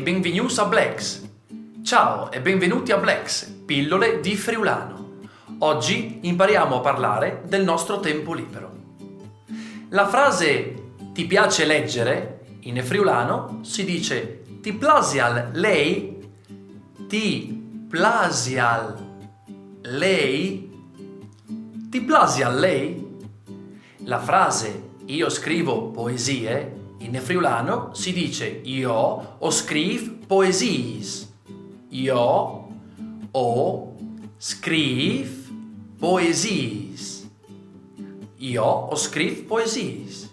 benvenuti a Blex. Ciao e benvenuti a Blex, pillole di friulano. Oggi impariamo a parlare del nostro tempo libero. La frase ti piace leggere in friulano si dice ti plasial lei, ti plasial lei, ti plasial lei. La frase io scrivo poesie in friulano si dice io o scriv poesies. Io o scriv poesies. Io o scriv poesies.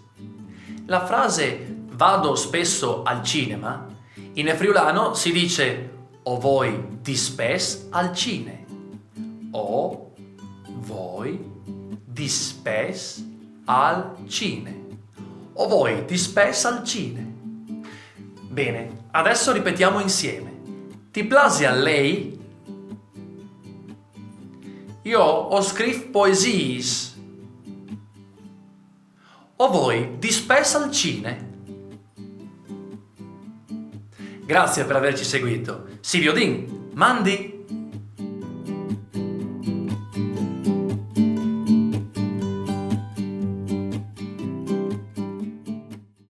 La frase vado spesso al cinema in friulano si dice o voi di spes al cine. O voi di spes al cine. O voi di spes al cine. Bene, adesso ripetiamo insieme. Ti plasi a lei? Io ho scritto poesie. O voi di spes al cine? Grazie per averci seguito. Silvio Din, Mandi!